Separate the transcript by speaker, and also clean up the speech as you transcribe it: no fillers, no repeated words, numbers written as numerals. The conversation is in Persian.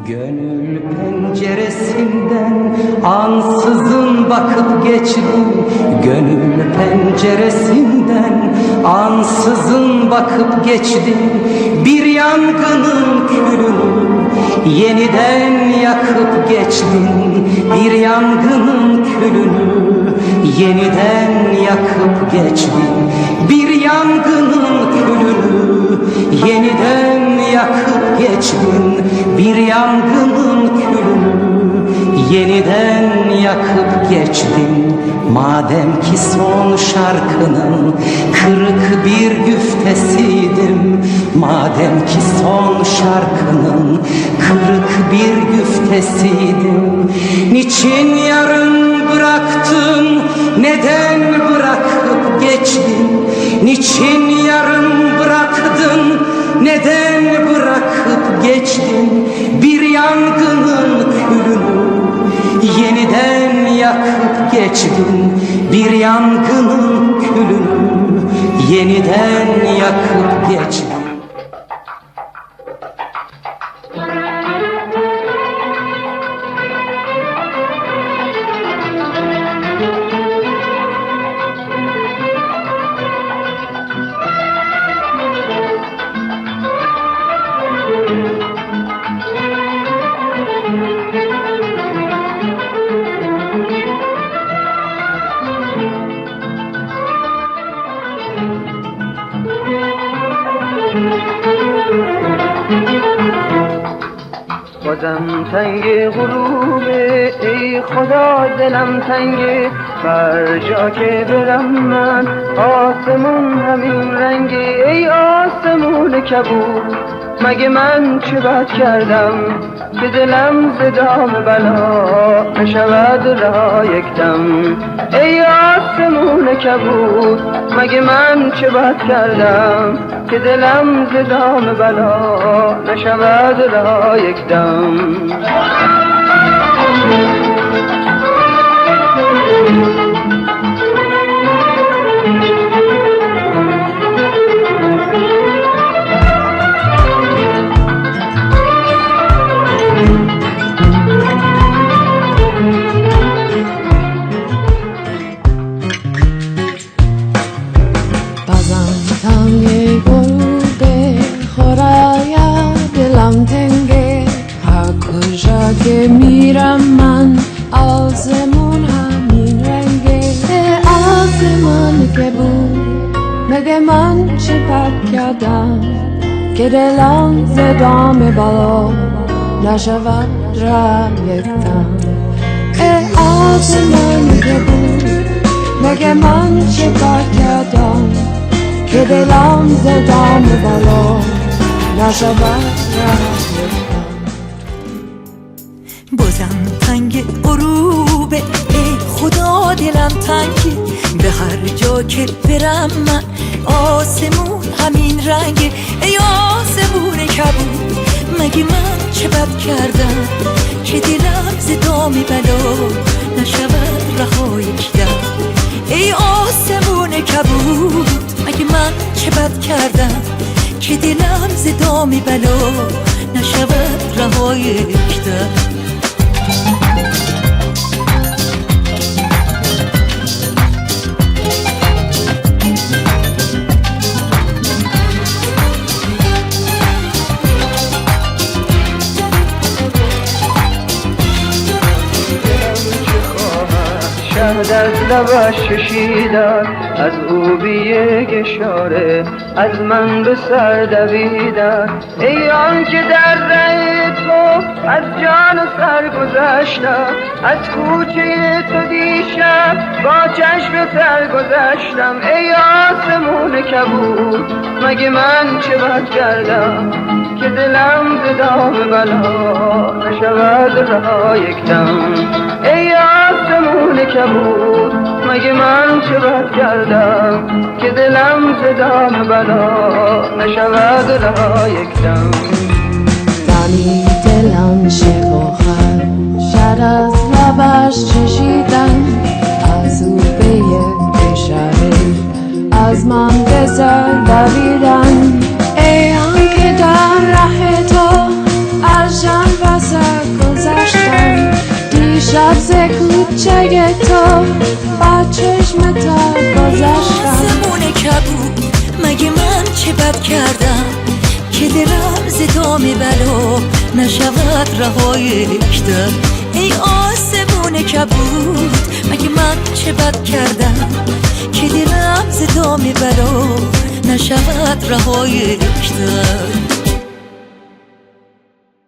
Speaker 1: Gönül penceresinden ansızın bakıp geçtin. Gönül penceresinden ansızın bakıp geçtin. Bir yangının külünü yeniden yakıp geçtin. Bir yangının külünü yeniden yakıp geçtin. Bir yangının külünü yeniden yakıp geçtin. Bir yangının külünü yeniden yakıp geçtin. Madem ki son şarkının kırık bir güftesiydim, madem ki son şarkının kırık bir güftesiydim, niçin yarım bıraktın, neden bırakıp geçtin? Niçin yarım bıraktın, neden bırakıp geçtin? Bir yangının külünü yeniden yakıp geçtin. Bir yangının külünü yeniden yakıp geçtin.
Speaker 2: بازم تنگ غروبه ای خدا دلم تنگه، هر جا که برم من آسمون همین رنگه. ای آسمون کبود مگه من چه بد کردم که دلم ز دام بلا نشود رها یکدم. ای آسمون کبود مگه من چه بد کردم که دلم ز دام بلا نشود رها یکدم.
Speaker 3: که میرم من آسمون همین رنگه. آسمان که بود مگه من چه بد کردم که دلم ز دام بالا نشود رم یکدم. آسمان که بود مگه من چه بد کردم که دلم ز دام بالا نشود رم یکدم.
Speaker 4: بازم تنگ غروبه ای خدا دلم تنگه، به هر جا که برم من آسمون همین رنگه. ای آسمون کبود مگه من چه بد کردم که دلم ز دام بلا نشود رها یکدم. ای آسمون کبود مگه من چه بد کردم که دلم ز دام بلا نشود رها یکدم.
Speaker 2: شهد از لبش ششیدن، از او بی یک اشاره از من به سر دویدن. ای آن که در ره تو از جان و سر گذشتم، از کوچه تو دیشب با چشم تر گذشتم. ای آسمون کبود مگه من چه بد کردم که دلم ز دام بلا نشود رها یکدم. ای آسمون کبود مگه من چه بد کردم که دلم ز دام بلا نشود رها یکدم.
Speaker 3: دمی دلم شکوخد شد از لبش چشیدن، از او به یک اشاره از من به سر دویدن. ای آن که در ره تو از جان و از کوچه تو با چشم تا گذشتم
Speaker 4: آسمون کبود مگه من چه بد کردم که دلم ز دام بلا نشود رهایش داد ای آسمون کبود مگه من چه بد کردم که دلم ز دام بلا نشود رهایش داد